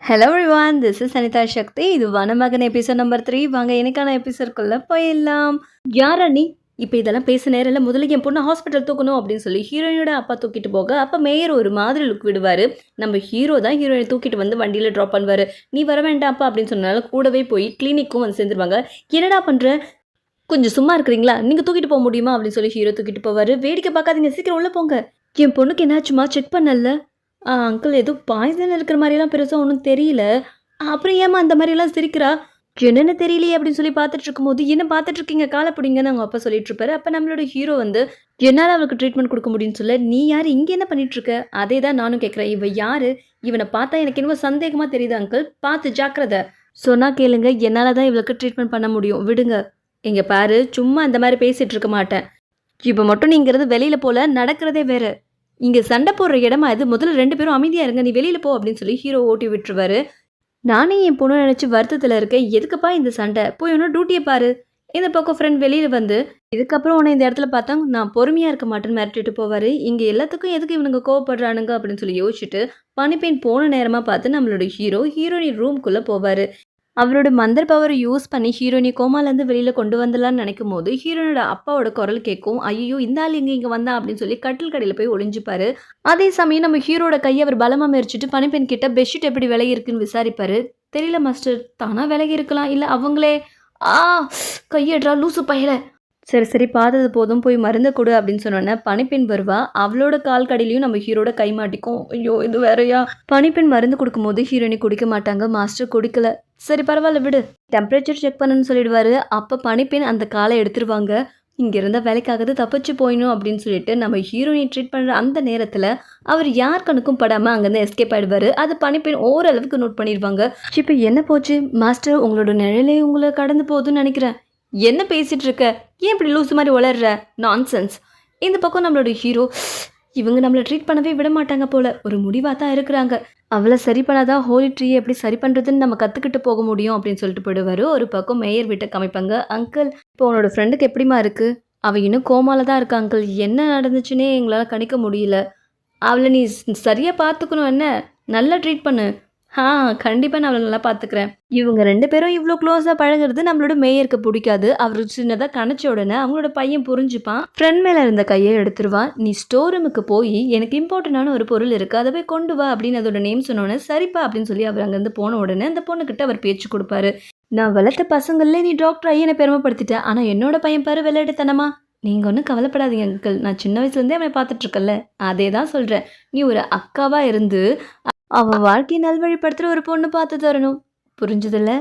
Hello everyone, this is Anitha Sakthi. இது Vanamagan episode number 3. வாங்க எனக்கான எபிசோட்குள்ள போயிடலாம். யாரா நீ? இப்போ இதெல்லாம் பேச நேரம் இல்லை. முதல்ல என் பொண்ணு ஹாஸ்பிட்டல் தூக்கணும் அப்படின்னு சொல்லி ஹீரோயினோட அப்பா தூக்கிட்டு போக, அப்போ மேயர் ஒரு மாதிரி லுக் விடுவார். நம்ம ஹீரோ தான் ஹீரோயினை தூக்கிட்டு வந்து வண்டியில் ட்ராப் பண்ணுவார். நீ வர வேண்டாம்ப்பா அப்படின்னு சொன்னாலும் கூடவே போய் கிளினிக்கும் வந்து சேர்ந்துருவாங்க. என்னடா பண்ணுற, கொஞ்சம் சும்மா இருக்கிறீங்களா, நீங்கள் தூக்கிட்டு போக முடியுமா அப்படின்னு சொல்லி ஹீரோ தூக்கிட்டு போவார். வேடிக்கை பார்க்காதீங்க, சீக்கிரம் உள்ளே போங்க. என் பொண்ணுக்கு என்னாச்சுமா, செக் பண்ணல? அங்கிள் ஏதோ பாய்சன் இருக்கிற மாதிரிலாம் பெருசாக ஒன்றும் தெரியல. அப்புறம் ஏமா அந்த மாதிரிலாம் சிரிக்கிறா? என்னென்ன தெரியலையே அப்படின்னு சொல்லி பார்த்துட்டு இருக்கும்போது, என்ன பார்த்துட்டு இருக்கீங்க, காலை பிடிங்கன்னு அவங்க அப்பா சொல்லிட்டு இருப்பாரு. அப்போ நம்மளோட ஹீரோ வந்து என்னால் அவளுக்கு ட்ரீட்மெண்ட் கொடுக்க முடியும்னு சொல்ல, நீ யார், இங்கே என்ன பண்ணிட்டு இருக்க? அதே தான் நானும் கேட்குறேன். இவன் யாரு? இவனை பார்த்தா எனக்கு என்னவோ சந்தேகமாக தெரியுது அங்கிள், பார்த்து ஜாக்கிரதை. சொன்னா கேளுங்க, என்னால் தான் இவளுக்கு ட்ரீட்மெண்ட் பண்ண முடியும், விடுங்க. இங்கே பாரு, சும்மா அந்த மாதிரி பேசிகிட்டு இருக்க மாட்டேன். இப்போ மட்டும் நீங்கிறது வெளியில் போல, நடக்கிறதே வேறு. இங்கே சண்டை போடுற இடமா இது, முதல்ல 2 பேரும் அமைதியாக இருங்க, நீ வெளியில் போ அப்படின்னு சொல்லி ஹீரோ ஓட்டி விட்டுருவாரு. நானே என் பொண்ணு நினச்சி வருத்தத்தில் இருக்கேன், எதுக்குப்பா இந்த சண்டை, போய் ஒன்றும் டியூட்டியை பாரு. இந்த பக்கம் ஃப்ரெண்ட் வெளியில் வந்து, இதுக்கப்புறம் உன்னை இந்த இடத்துல பார்த்தா நான் பொறுமையாக இருக்க மாட்டேன்னு மிரட்டிட்டு போவார். இங்கே எல்லாத்துக்கும் எதுக்கு இவனுங்க கோவப்படுறானுங்க அப்படின்னு சொல்லி யோசிச்சுட்டு பனிப்பெண் போன நேரமாக பார்த்து நம்மளோட ஹீரோயின் ரூம்குள்ளே போவார். அவரோட மந்தர் பவரை யூஸ் பண்ணி ஹீரோயினி கோமாலேருந்து வெளியில் கொண்டு வந்துடலான்னு நினைக்கும் போது ஹீரோனோட அப்பாவோட குரல் கேட்கும். ஐயோ, இந்த ஆள் இங்கே வந்தா அப்படின்னு சொல்லி கட்டில் கடையில் போய் ஒளிஞ்சுப்பாரு. அதே சமயம் நம்ம ஹீரோட கையை அவர் பலமாக மெரிச்சிட்டு பனிப்பெண் கிட்ட பெட்ஷீட் எப்படி விலகி இருக்குன்னு விசாரிப்பாரு. தெரியல மாஸ்டர், தானா விலகி இருக்கலாம், இல்லை அவங்களே. கையெடுறா லூசு பையல. சரி பார்த்தது போதும், போய் மருந்து கொடு அப்படின்னு சொன்னோன்னே பனிப்பெண் வருவா. அவளோட கால் கடையிலையும் நம்ம ஹீரோட கை மாட்டிக்கும். ஐயோ, இது வேறையா? பனிப்பெண் மருந்து கொடுக்கும்போது ஹீரோயினி குடிக்க மாட்டாங்க. மாஸ்டர் குடிக்கல. சரி பரவாயில்ல விடு, டெம்பரேச்சர் செக் பண்ணுன்னு சொல்லிடுவாரு. அப்போ பனிப்பெண் அந்த காலை எடுத்துருவாங்க. இங்கே இருந்தால் வேலைக்காகது தப்பிச்சு போயிடணும் அப்படின்னு சொல்லிட்டு நம்ம ஹீரோயினை ட்ரீட் பண்ணுற அந்த நேரத்தில் அவர் யார் கணக்கும் படாமல் அங்கேருந்து எஸ்கேப் ஆகிடுவார். அது பனிப்பெண் ஓரளவுக்கு நோட் பண்ணிடுவாங்க. இப்போ என்ன போச்சு மாஸ்டர், உங்களோட நிழலே உங்களை கடந்து போகுதுன்னு நினைக்கிறேன். என்ன பேசிகிட்டு இருக்க, ஏன் இப்படி லூஸ் மாதிரி வளர்ற, நான்சென்ஸ். இந்த பக்கம் நம்மளோட ஹீரோ, இவங்க நம்மளை ட்ரீட் பண்ணவே விட மாட்டாங்க போல், ஒரு முடிவாக தான் இருக்கிறாங்க. அவளை சரி பண்ணாதான் ஹோலி ட்ரீயை எப்படி சரி பண்ணுறதுன்னு நம்ம கற்றுக்கிட்டு போக முடியும் அப்படின்னு சொல்லிட்டு போயிடுவார். ஒரு பக்கம் மேயர் வீட்டை காமிப்பாங்க. அங்கிள், இப்போ உன்னோட ஃப்ரெண்டுக்கு எப்படிமா இருக்குது? அவள் இன்னும் கோமால தான் இருக்கா அங்கிள், என்ன நடந்துச்சுன்னே எங்களால் கணிக்க முடியல. அவளை நீ சரியாக பார்த்துக்கணும், என்ன நல்லா ட்ரீட் பண்ணு. கண்டிப்பாக நான் அவளை நல்லா பார்த்துக்கிறேன். இவங்க 2 பேரும் இவ்வளோ க்ளோஸாக பழகிறது நம்மளோட மேயருக்கு பிடிக்காது. அவர் சின்னதாக கணிச்ச உடனே அவங்களோட பையன் புரிஞ்சுப்பான். ஃப்ரெண்ட் மேலே இருந்த கையை எடுத்துருவான். நீ ஸ்டோர் ரூமுக்கு போய் எனக்கு இம்பார்ட்டண்டான ஒரு பொருள் இருக்குது, அதை போய் கொண்டு வா அப்படின்னு அதோட நேம் சொன்னோன்னே சரிப்பா அப்படின்னு சொல்லி அவர் அங்கேருந்து போன உடனே அந்த பொண்ணுக்கிட்ட அவர் பேச்சு கொடுப்பாரு. நான் வளர்த்த பசங்களே நீ டாக்டர் ஐயனை பெருமைப்படுத்திட்டேன், ஆனால் என்னோட பையன் பாரு விளையாட்டுத்தனமா. நீங்கள் ஒன்றும் கவலைப்படாதீங்க அங்கிள், நான் சின்ன வயசுலேருந்தே அவனை பார்த்துட்ருக்கல, அதே தான் சொல்கிறேன். நீ ஒரு அக்காவாக இருந்து அவன் வாழ்க்கையை நல்வழிப்படுத்துகிற ஒரு பொண்ணு பார்த்து தரணும், புரிஞ்சுதில்ல?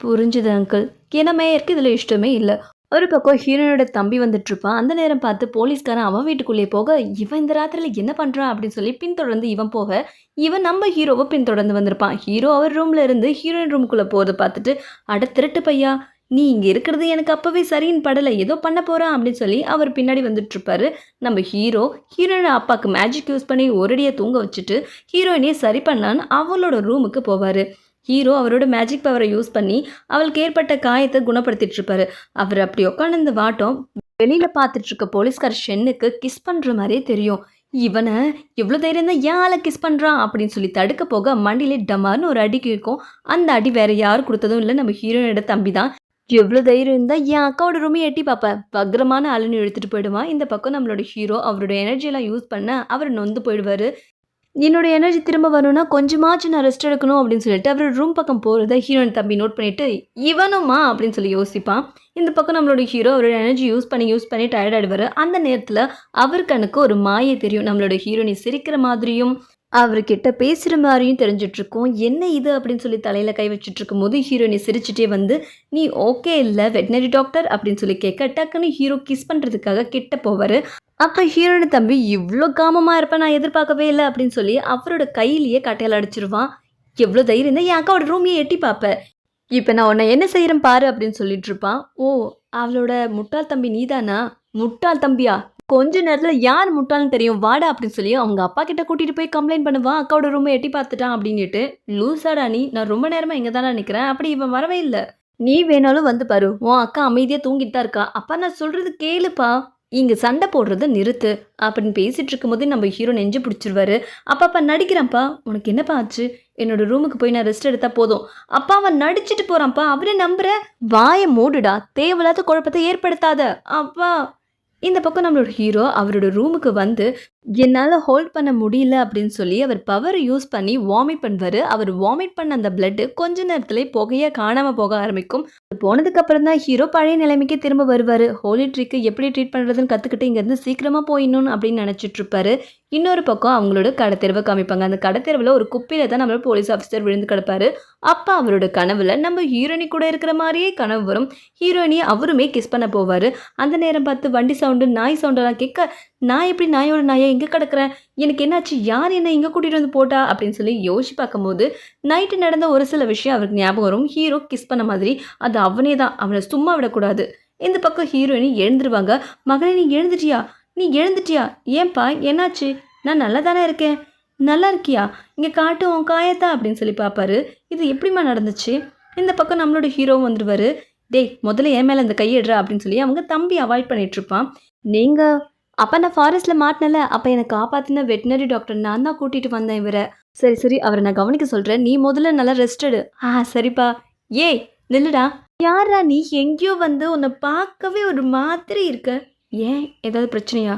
புரிஞ்சுது அங்கிள். ஏன்னா மேயருக்கு இதில் இஷ்டமே இல்லை. ஒரு பக்கம் ஹீரோனோட தம்பி வந்துட்டுருப்பான். அந்த நேரம் பார்த்து போலீஸ்காரன் அவன் வீட்டுக்குள்ளேயே போக, இவன் இந்த ராத்திரியில் என்ன பண்ணுறான் அப்படின்னு சொல்லி பின்தொடர்ந்து இவன் போக, இவன் நம்ம ஹீரோவை பின்தொடர்ந்து வந்திருப்பான். ஹீரோ அவர் ரூமில் இருந்து ஹீரோயின் ரூமுக்குள்ளே போகிறத பார்த்துட்டு, அட திருட்டு பையா, நீ இங்கே இருக்கிறது எனக்கு அப்போவே சரின்னு படலை, ஏதோ பண்ண போகிறான் அப்படின்னு சொல்லி அவர் பின்னாடி வந்துட்டுருப்பாரு. நம்ம ஹீரோயின் அப்பாவுக்கு மேஜிக் யூஸ் பண்ணி ஒரடியாக தூங்க வச்சுட்டு ஹீரோயினையே சரி பண்ணலான்னு அவளோட ரூமுக்கு போவார். ஹீரோ அவரோட மேஜிக் பவரை யூஸ் பண்ணி அவளுக்கு ஏற்பட்ட காயத்தை குணப்படுத்திட்டு இருப்பாரு. அவர் அப்படி உட்காந்து இந்த வாட்டம் வெளியில் பார்த்துட்டு இருக்க போலீஸ்கார் ஷென்னுக்கு கிஸ் பண்ணுற மாதிரியே தெரியும். இவனை எவ்வளோ தைரியம் தான் ஏன் ஆளை கிஸ் பண்ணுறான் அப்படின்னு சொல்லி தடுக்க போக மண்டியிலே டமார்னு ஒரு அடிக்கு இருக்கும். அந்த அடி வேற யாரும் கொடுத்ததும் இல்லை, நம்ம ஹீரோயினோட தம்பி தான். எவ்வளோ தைரியம் இருந்தால் என் அக்காவோட ரூமே எட்டி பார்ப்பேன், வக்ரமான ஆளுன்னு எடுத்துகிட்டு போயிடுவான். இந்த பக்கம் நம்மளோட ஹீரோ அவரோட எனர்ஜியெல்லாம் யூஸ் பண்ண அவர் நொந்து போயிடுவார். என்னோட எனர்ஜி திரும்ப வரணும்னா கொஞ்சமாச்சும் நான் ரெஸ்ட் எடுக்கணும் அப்படின்னு சொல்லிட்டு அவரோட ரூம் பக்கம் போகிறத ஹீரோயின் தம்பி நோட் பண்ணிவிட்டு இவனுமா அப்படின்னு சொல்லி யோசிப்பான். இந்த பக்கம் நம்மளோட ஹீரோ அவரோட எனர்ஜி யூஸ் பண்ணி டயர்ட் ஆகிடுவார். அந்த நேரத்தில் அவருக்கு எனக்கு ஒரு மாயை தெரியும். நம்மளோட ஹீரோயினி சிரிக்கிற மாதிரியும் அவர்கிட்ட பேசுகிற மாதிரியும் தெரிஞ்சிட்ருக்கோம். என்ன இது அப்படின்னு சொல்லி தலையில் கை வச்சுட்ருக்கும் போது ஹீரோயினி சிரிச்சுட்டே வந்து, நீ ஓகே இல்லை வெட்னரி டாக்டர் அப்படின்னு சொல்லி கேட்க, டக்குன்னு ஹீரோ கிஸ் பண்ணுறதுக்காக கிட்ட போவார். அப்போ ஹீரோயினி தம்பி இவ்வளோ காமமாக இருப்பேன் நான் எதிர்பார்க்கவே இல்லை அப்படின்னு சொல்லி அவரோட கையிலேயே கட்டையால் அடிச்சிருவான். எவ்வளோ தைரியம் தான் என் அக்காவோட ரூமையே எட்டி பார்ப்பேன், இப்போ நான் உன்னை என்ன செய்கிறேன் பாரு அப்படின்னு சொல்லிட்டு இருப்பான். ஓ, அவளோட முட்டாள் தம்பி நீதானா? முட்டாள் தம்பியா? கொஞ்ச நேரத்தில் யார் முட்டாள்னு தெரியும், வாடா அப்படின்னு சொல்லி அவங்க அப்பா கிட்ட கூட்டிகிட்டு போய் கம்ப்ளைண்ட் பண்ணுவான். அக்காவோட ரூமை எட்டி பார்த்துட்டான் அப்படின்ட்டு. லூசாடா நீ, நான் ரொம்ப நேரமாக இங்கே தானே நிற்கிறேன், அப்படி இவன் வரவே இல்லை. நீ வேணாலும் வந்து பாரு, உன் அக்கா அமைதியாக தூங்கிட்டு தான் இருக்கா. அப்பா நான் சொல்கிறது கேளுப்பா. இங்க சண்டை போடுறத நிறுத்து அப்படின்னு பேசிட்டு இருக்கும்போதே நம்ம ஹீரோ நெஞ்சு பிடிச்சிருவாரு. அப்பாப்பா நடிக்கிறான்ப்பா. உனக்கு என்னப்பா ஆச்சு? என்னோட ரூமுக்கு போய் நான் ரெஸ்ட் எடுத்தா போதும். அப்பா அவன் நடிச்சுட்டு போறான்ப்பா. அவரே நம்புற? வாய மூடுடா. தேவையில்லாத குழப்பத்தை ஏற்படுத்தாத. அப்பா. இந்த பக்கம் நம்மளோட ஹீரோ அவரோட ரூமுக்கு வந்து என்னால ஹோல்ட் பண்ண முடியல அப்படின்னு சொல்லி அவர் பவர் யூஸ் பண்ணி வாமிட் பண்ணுவாரு. அவர் வாமிட் பண்ண அந்த பிளட் கொஞ்ச நேரத்திலே புகையா காணாம போக ஆரம்பிக்கும். போனதுக்கு அப்புறம் தான் ஹீரோ பழைய நிலைமைக்கு திரும்ப வருவாரு. ஹோலி ட்ரீக்கு எப்படி ட்ரீட் பண்றதுன்னு கத்துக்கிட்டு இங்கேருந்து சீக்கிரமா போயிடணும்னு அப்படின்னு நினைச்சிட்டு இருப்பாரு. இன்னொரு பக்கம் அவங்களோட கடத்தெருவை காமிப்பாங்க. அந்த கடத்தெருவில் ஒரு குப்பையில தான் நம்மளோட போலீஸ் ஆஃபீஸர் விழுந்து கிடப்பாரு. அப்போ அவரோட கனவுல நம்ம ஹீரோயினி கூட இருக்கிற மாதிரியே கனவு வரும். ஹீரோயினி அவருமே கிஸ் பண்ண போவாரு. அந்த நேரம் பார்த்து வண்டி சவுண்டு நாய் சவுண்டெல்லாம் கேட்க, நான் எப்படி நாயோட நாயை எங்கே கிடக்குறேன், எனக்கு என்னாச்சு, யார் என்ன இங்கே கூட்டிகிட்டு வந்து போட்டா அப்படின்னு சொல்லி யோசிச்சு பார்க்கும்போது நைட்டு நடந்த ஒரு சில விஷயம் அவருக்கு ஞாபகம் வரும். ஹீரோ கிஸ் பண்ண மாதிரி அது அவனே தான். அவனை சும்மா விடக்கூடாது. இந்த பக்கம் ஹீரோயினி எழுந்துருவாங்க. மகளே நீ எழுந்துட்டியா, நீ எழுந்துட்டியா, ஏன்பா என்னாச்சு, நான் நல்லா தானே இருக்கேன், நல்லா இருக்கியா, இங்கே காட்டு உன் காயத்தா அப்படின்னு சொல்லி பார்ப்பாரு. இது எப்படிம்மா நடந்துச்சு? இந்த பக்கம் நம்மளோட ஹீரோவும் வந்துடுவார். டேய் முதல்ல என் மேலே இந்த கையிடுறா அப்படின்னு சொல்லி அவங்க தம்பி அவாய்ட் பண்ணிகிட்ருப்பான். நீங்கள் அப்போ நான் ஃபாரஸ்ட்டில் மாட்டினல, அப்போ எனக்கு காப்பாற்றின வெட்டினரி டாக்டர் நான் தான் கூட்டிகிட்டு வந்தேன் இவரை. சரி சரி அவரை நான் கவனிக்க சொல்கிறேன், நீ முதல்ல நல்லா ரெஸ்ட் எடு. சரிப்பா. ஏய் நில்லுடா. யாரா நீ? எங்கேயோ வந்து உன்னை பார்க்கவே ஒரு மாதிரி இருக்க. ஏன் ஏதாவது பிரச்சனையா?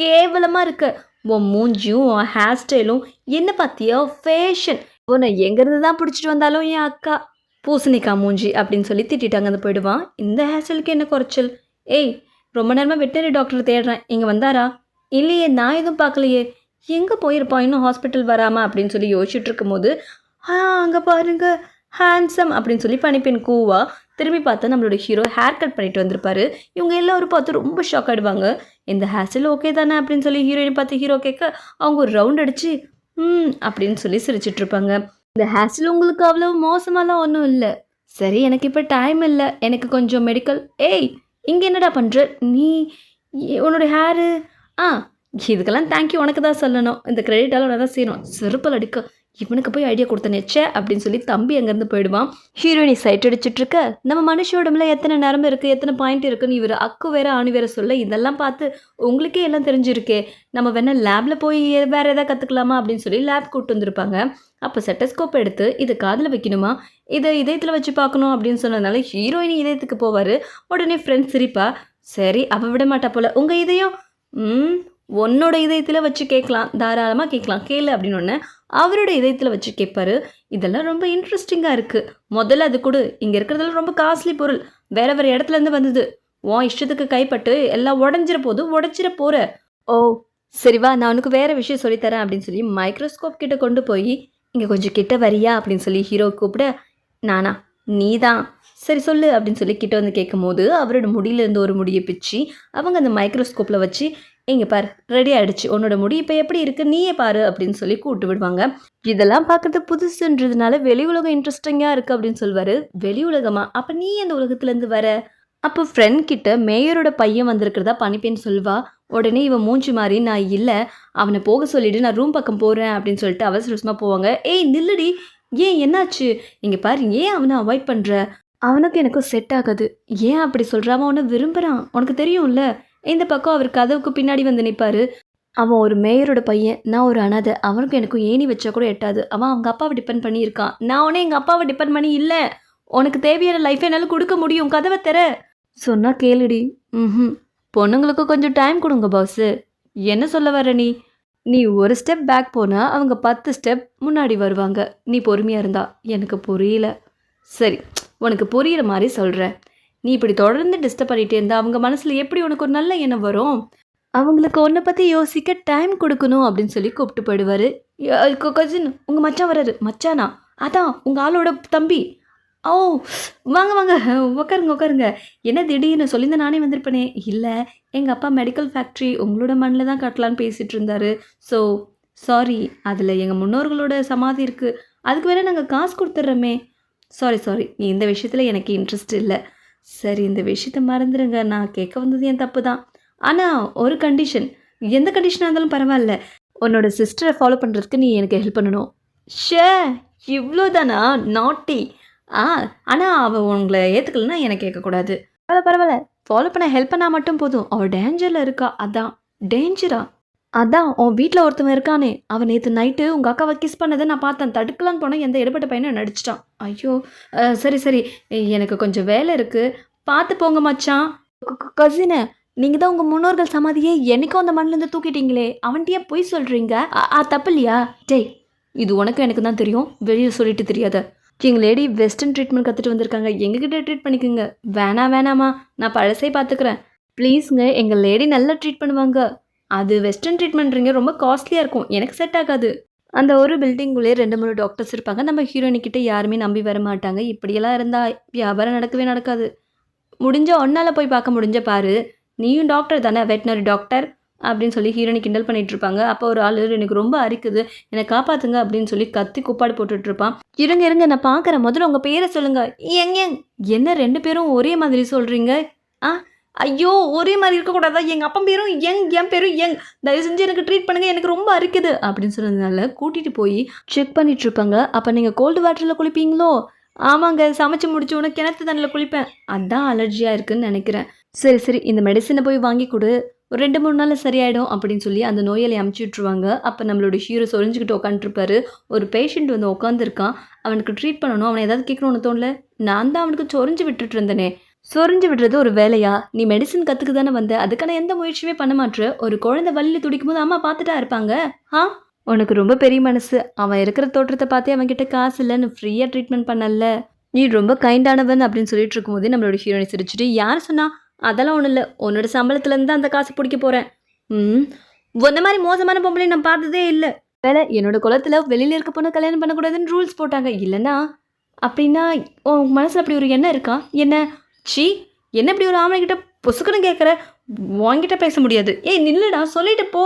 கேவலமாக இருக்க. உன் மூஞ்சியும் உன் ஹேர் ஸ்டைலும் என்ன பார்த்தியா ஃபேஷன். உன்னை எங்கேருந்து தான் பிடிச்சிட்டு வந்தாலும் என் அக்கா பூசணிக்கா மூஞ்சி அப்படின்னு சொல்லி திட்டாங்க. அந்த போயிடுவான். இந்த ஹேர் ஸ்டைலுக்கு என்ன குறைச்சல்? ஏய் ரொம்ப நேரமாக வெட்டினரி டாக்டர் தேடுறேன், இங்கே வந்தாரா? இல்லையே நான் எதுவும் பார்க்கலையே. எங்கே போயிருப்பான் இன்னும் ஹாஸ்பிட்டல் வராமல் அப்படின்னு சொல்லி யோசிச்சுட்டு இருக்கும்போது அங்கே பாருங்க ஹேண்ட்ஸம் அப்படின்னு சொல்லி பனிப்பெண் கூவா. திரும்பி பார்த்தா நம்மளோட ஹீரோ ஹேர் கட் பண்ணிட்டு வந்திருப்பாரு. இவங்க எல்லோரும் பார்த்து ரொம்ப ஷாக் ஆகிடுவாங்க. இந்த ஹேர் ஸ்டைல் ஓகே தானே அப்படின்னு சொல்லி ஹீரோயின் பார்த்து ஹீரோ கேட்க அவங்க ஒரு ரவுண்ட் அடிச்சு அப்படின்னு சொல்லி சிரிச்சிட்டு இருப்பாங்க. இந்த ஹேர் ஸ்டைல் உங்களுக்கு அவ்வளோ மோசமாலாம் ஒன்றும் இல்லை. சரி எனக்கு இப்போ டைம் இல்லை, எனக்கு கொஞ்சம் மெடிக்கல். ஏய் இங்கே என்னடா பண்ணுற நீ? உன்னோட ஹேரு இதுக்கெல்லாம் தேங்க்யூ உனக்கு தான் சொல்லணும். இந்த கிரெடிட்டாலும் உனக்கு தான் செய்யணும். செருப்பல் அடிக்க இவனுக்கு போய் ஐடியா கொடுத்தனேச்சே அப்படின்னு சொல்லி தம்பி அங்கேருந்து போயிடுவான். ஹீரோயினி சைட் அடிச்சுட்டு இருக்க நம்ம மனுஷ உடம்புல எத்தனை நரம்பு இருக்குது, எத்தனை பாயிண்ட் இருக்குன்னு இவர் அக்கு வேற ஆணி வேற சொல்ல இதெல்லாம் பார்த்து உங்களுக்கே எல்லாம் தெரிஞ்சிருக்கே, நம்ம வேணா லேபில் போய் வேறு எதாவது கற்றுக்கலாமா அப்படின்னு சொல்லி லேப் கூப்பிட்டு வந்திருப்பாங்க. அப்போ செட்டஸ்கோப் எடுத்து இது காதில் வைக்கணுமா, இதை இதயத்தில் வச்சு பார்க்கணும் அப்படின்னு சொன்னதுனால ஹீரோயினி இதயத்துக்கு போவார். உடனே ஃப்ரெண்ட்ஸ் சிரிப்பா. சரி அவள் விட மாட்டா போல், உங்கள் இதயம் உன்னோட இதயத்தில் வச்சு கேட்கலாம், தாராளமாக கேட்கலாம், கேளு அப்படின்னு ஒன்று அவரோட இதயத்தில் வச்சு கேட்பாரு. இதெல்லாம் ரொம்ப இன்ட்ரெஸ்டிங்காக இருக்குது. முதல்ல அது கொடு, இங்கே இருக்கிறதெல்லாம் ரொம்ப காஸ்ட்லி பொருள், வேறு வேறு இடத்துலேருந்து வந்தது, உன் இஷ்டத்துக்கு கைப்பட்டு எல்லாம் உடஞ்சிட போது உடச்சிட போகிற. ஓ சரிவா நான் உனக்கு வேறு விஷயம் சொல்லித்தரேன் அப்படின்னு சொல்லி மைக்ரோஸ்கோப் கிட்ட கொண்டு போய் இங்கே கொஞ்சம் கிட்ட வரியா அப்படின்னு சொல்லி ஹீரோ கூப்பிட, நானா நீ தான், சரி சொல்லு அப்படின்னு சொல்லி கிட்ட வந்து கேட்கும் போது அவரோட முடியிலேருந்து ஒரு முடியை பிச்சு அவங்க அந்த மைக்ரோஸ்கோப்பில் வச்சு இங்கே பாரு ரெடி ஆகிடுச்சு, உன்னோட முடி இப்போ எப்படி இருக்குது நீயே பாரு அப்படின்னு சொல்லி கூப்பிட்டு விடுவாங்க. இதெல்லாம் பார்க்குறது புதுசுன்றதுனால வெளி உலகம் இன்ட்ரெஸ்டிங்காக இருக்குது அப்படின்னு சொல்லுவார். வெளி உலகமா? அப்போ நீ அந்த உலகத்துலேருந்து வர? அப்போ ஃப்ரெண்ட் கிட்ட மேயரோட பையன் வந்திருக்கிறதா பனிப்பேன்னு சொல்வா. உடனே இவன் மூஞ்சி மாதிரி நான் இல்லை, அவனை போக சொல்லிவிட்டு நான் ரூம் பக்கம் போகிறேன் அப்படின்னு சொல்லிட்டு அவசரமாக போவாங்க. ஏய் நில்லுடி, ஏன் என்னாச்சு? இங்கே பாரு ஏன் அவனை அவாய்ட் பண்ணுற? அவனுக்கு எனக்கும் செட் ஆகாது. ஏன் அப்படி சொல்கிறான்? அவனை விரும்புகிறான், உனக்கு தெரியும்ல. இந்த பக்கம் அவர் கதவுக்கு பின்னாடி வந்து நிற்பார். அவன் ஒரு மேயரோட பையன், நான் ஒரு அனாதை, அவனுக்கும் எனக்கும் ஏணி வச்சா கூட எட்டாது. அவன் அவங்க அப்பாவை டிபெண்ட் பண்ணி இருக்கான், நான் உடனே எங்கள் அப்பாவை டிபெண்ட் பண்ணி இல்லை. உனக்கு தேவையான லைஃப் என்னால் கொடுக்க முடியும், கதவை தர சொன்னா கேளுடி. பொண்ணுங்களுக்கு கொஞ்சம் டைம் கொடுங்க பாஸு. என்ன சொல்ல வர நீ? நீ ஒரு ஸ்டெப் பேக் போனால் அவங்க 10 ஸ்டெப் முன்னாடி வருவாங்க. நீ பொறுமையாக இருந்தா. எனக்கு புரியல. சரி உனக்கு புரிகிற மாதிரி சொல்கிறேன். நீ இப்படி தொடர்ந்து டிஸ்டர்ப் பண்ணிகிட்டே இருந்தா அவங்க மனசில் எப்படி உனக்கு ஒரு நல்ல எண்ணம் வரும்? அவங்களுக்கு உன்னை பற்றி யோசிக்க டைம் கொடுக்கணும் அப்படின்னு சொல்லி கூப்பிட்டு போயிடுவார். கசின் உங்கள் மச்சான் வர்றாரு. மச்சானா? அதான் உங்கள் ஆளோட தம்பி. ஓ வாங்க வாங்க உட்காருங்க உட்காருங்க. என்ன திடீர்னு சொல்லியிருந்தேன் நானே வந்திருப்பேனே. இல்லை எங்கள் அப்பா மெடிக்கல் ஃபேக்ட்ரி உங்களோட மண்ணில் தான் கட்டலான்னு பேசிகிட்டு இருந்தார். ஸோ சாரி, அதில் எங்கள் முன்னோர்களோட சமாதி இருக்குது, அதுக்கு வேணால் நாங்கள் காசு கொடுத்துட்றோமே. சாரி இந்த விஷயத்தில் எனக்கு இன்ட்ரெஸ்ட் இல்லை. சரி இந்த விஷயத்தை மறந்துடுங்க, நான் கேட்க வந்தது என் தப்பு தான். ஆனால் ஒரு கண்டிஷன், எந்த கண்டிஷனாக இருந்தாலும் பரவாயில்ல, உன்னோட சிஸ்டரை ஃபாலோ பண்ணுறதுக்கு நீ எனக்கு ஹெல்ப் பண்ணணும். ஷே இவ்வளோதானா? நாட்டி. ஆனால் அவள் உங்களை ஏற்றுக்கலன்னா எனக்கு கேட்கக்கூடாது. பரவாயில்ல ஃபாலோ பண்ண ஹெல்ப் பண்ணால் மட்டும் போதும். அவள் டேஞ்சரில் இருக்கா. அதான் டேஞ்சரா? அதான் உன் வீட்டில் ஒருத்தவன் இருக்கானே, அவன் நேற்று நைட்டு உங்கள் அக்காவை கிஸ் பண்ணதை நான் பார்த்தேன். தடுக்கலான்னு போனால் எந்த இடப்பட்ட பையனை நடிச்சிட்டான். ஐயோ சரி சரி, எனக்கு கொஞ்சம் வேலை இருக்குது, பார்த்து போங்க மச்சான். கசினை, நீங்கள் தான் உங்கள் முன்னோர்கள் சமாதியே என்னைக்கும் அந்த மண்ணிலேருந்து தூக்கிட்டீங்களே, அவன்கிட்டயே போய் சொல்கிறீங்க. தப்பு இல்லையா? டேய், இது உனக்கும் எனக்கு தான் தெரியும், வெளியில் சொல்லிட்டு தெரியாத. எங்கள் லேடி வெஸ்டர்ன் ட்ரீட்மெண்ட் கற்றுட்டு வந்திருக்காங்க, எங்ககிட்ட ட்ரீட் பண்ணிக்கோங்க. வேணாமா, நான் பழசே பார்த்துக்கிறேன். ப்ளீஸுங்க, எங்கள் லேடி நல்லா ட்ரீட் பண்ணுவாங்க. அது வெஸ்டர்ன் ட்ரீட்மெண்ட்றீங்க, ரொம்ப காஸ்ட்லியாக இருக்கும், எனக்கு செட் ஆகாது. அந்த ஒரு பில்டிங்குள்ளே 2-3 டாக்டர்ஸ் இருப்பாங்க. நம்ம ஹீரோயினிக்கிட்ட யாருமே நம்பி வர மாட்டாங்க. இப்படியெல்லாம் இருந்தால் வியாபாரம் நடக்கவே நடக்காது. முடிஞ்ச ஒன்றால் போய் பார்க்க முடிஞ்ச பாரு, நீயும் டாக்டர் தானே, வெட்டினரி டாக்டர் அப்படின்னு சொல்லி ஹீரோயினி கிண்டல் பண்ணிட்டு இருப்பாங்க. அப்போ ஒரு ஆள், எனக்கு ரொம்ப அரிக்குது, என்னை காப்பாற்றுங்க அப்படின்னு சொல்லி கத்தி குப்பாடு போட்டுட்ருப்பான். இருங்க நான் பார்க்குறேன், முதல்ல உங்கள் பேரை சொல்லுங்கள். என்ன 2 பேரும் ஒரே மாதிரி சொல்கிறீங்க? ஐயோ, ஒரே மாதிரி இருக்கக்கூடாதா? எங்கள் அப்பா பேரும் என் பேரும் தயவு செஞ்சு எனக்கு ட்ரீட் பண்ணுங்கள், எனக்கு ரொம்ப அரிக்குது அப்படின்னு சொன்னதுனால கூட்டிகிட்டு போய் செக் பண்ணிகிட்ருப்பாங்க. அப்போ நீங்கள் கோல்டு வாட்டரில் குளிப்பீங்களோ? ஆமாங்க, சமைச்சு முடிச்சு உனக்கு கிணத்து தண்ணியில் குளிப்பேன், அதான் அலர்ஜியாக இருக்குதுன்னு நினைக்கிறேன். சரி, இந்த மெடிசனை போய் வாங்கி கொடு, ஒரு 2-3 நாளில் சரியாயிடும் அப்படின்னு சொல்லி அந்த நோயாளி அமுச்சு விட்ருவாங்க. அப்போ நம்மளோட ஹீரோ சொரிஞ்சுக்கிட்டு உட்காந்துருப்பாரு. ஒரு பேஷண்ட் வந்து உட்காந்துருக்கான், அவனுக்கு ட்ரீட் பண்ணணும். அவனை ஏதாவது கேட்கணும்னு தோணல, நான் தான் அவனுக்கு சொரிஞ்சு விட்டுட்டு இருந்தேனே. சொரிஞ்சு விடுறது ஒரு வேலையா? நீ மெடிசன் கற்றுக்கு தானே வந்த, அதுக்கான எந்த முயற்சியுமே பண்ண மாட்டேற. ஒரு குழந்தை வலியில் துடிக்கும் போது அம்மா பார்த்துட்டா இருப்பாங்க. உனக்கு ரொம்ப பெரிய மனசு. அவன் இருக்கிற தோற்றத்தை பார்த்தே அவன்கிட்ட காசு இல்லைன்னு ஃப்ரீயாக ட்ரீட்மெண்ட் பண்ணல. நீ ரொம்ப கைண்டானவன் அப்படின்னு சொல்லிட்டு இருக்கும்போதே நம்மளோட ஹீரோனை சிரிச்சுட்டு, யார் சொன்னா? அதெல்லாம் ஒன்றும் இல்லை, உன்னோட சம்பளத்துலேருந்து அந்த காசு பிடிக்க போகிறேன். உன்ன மாதிரி மோசமான பொம்பளை நான் பார்த்ததே இல்லை. வேலை, என்னோட குளத்தில் வெளியில் இருக்க பொண்ணு கல்யாணம் பண்ணக்கூடாதுன்னு ரூல்ஸ் போட்டாங்க. இல்லைன்னா அப்படின்னா உன் மனசில் அப்படி ஒரு எண்ணம் இருக்கா? என்ன இப்படி ஒரு ஆம்பளைக்கிட்ட பொசுக்குன்னு கேட்குற? வாங்கிட்ட பேச முடியாது. நில்லுடா, சொல்லிட்டு போ.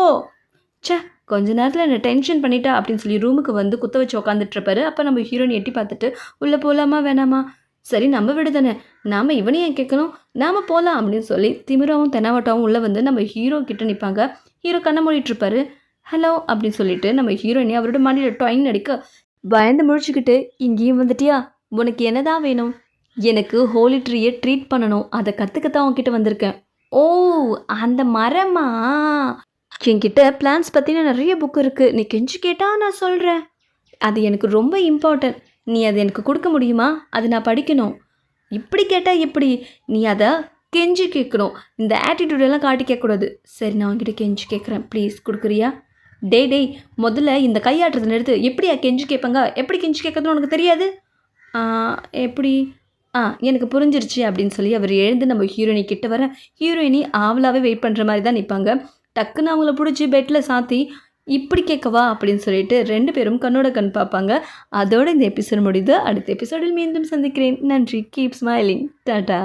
கொஞ்ச நேரத்தில் என்ன டென்ஷன் பண்ணிட்டா அப்படின்னு சொல்லி ரூமுக்கு வந்து குத்த வச்சு உட்காந்துட்ருப்பாரு. அப்போ நம்ம ஹீரோயின் எட்டி பார்த்துட்டு, உள்ளே போகலாமா வேணாமா? சரி, நம்ம விடு தானே, நாம் இவனையும் ஏன் கேட்கணும், நாம் போகலாம் அப்படின்னு சொல்லி திமிராவும் தெனாவட்டாவும் உள்ளே வந்து நம்ம ஹீரோ கிட்ட நிற்பாங்க. ஹீரோ கண்ணை மூடிட்டுருப்பாரு. ஹலோ அப்படின்னு சொல்லிட்டு நம்ம ஹீரோயினி அவரோட மடியில் டொயின் அடிக்க பயந்து முழிச்சுக்கிட்டு, இங்கேயும் வந்துட்டியா? உனக்கு என்னதான் வேணும்? எனக்கு ஹோலி ட்ரீயை ட்ரீட் பண்ணணும், அதை கற்றுக்கத்தான் உன்கிட்ட வந்திருக்கேன். ஓ, அந்த மரமா? என்கிட்ட பிளான்ஸ் பற்றின நிறைய புக் இருக்குது, நீ கெஞ்சி கேட்டால் நான் சொல்கிறேன். அது எனக்கு ரொம்ப இம்பார்ட்டன்ட், நீ அதை எனக்கு கொடுக்க முடியுமா? அது நான் படிக்கணும். இப்படி கேட்டால் எப்படி? நீ அதை கெஞ்சி கேட்கணும், இந்த ஆட்டிடியூடெல்லாம் காட்டி கேட்கக்கூடாது. சரி, நான் உங்ககிட்ட கெஞ்சி கேட்குறேன், ப்ளீஸ் கொடுக்குறியா? டேய், முதல்ல இந்த கையாட்டுறதை நிறுத்து. எப்படியா கெஞ்சி கேட்பாங்க? எப்படி கெஞ்சி கேட்குறதுன்னு உனக்கு தெரியாது? எப்படி? எனக்கு புரிஞ்சிருச்சு அப்படின்னு சொல்லி அவர் எழுந்து நம்ம ஹீரோயினி கிட்ட வர, ஹீரோயினி ஆவலாகவே வெயிட் பண்ணுற மாதிரி தான் நிற்பாங்க. டக்குன்னு அவங்கள பிடிச்சி பெட்டில் சாத்தி, இப்படி கேட்கவா அப்படின்னு சொல்லிட்டு 2 பேரும் கண்ணோட கண் பார்ப்பாங்க. அதோட இந்த எபிசோட் முடியுது. அடுத்த எபிசோடில் மீண்டும் சந்திக்கிறேன். நன்றி. Keep smiling. டாடா.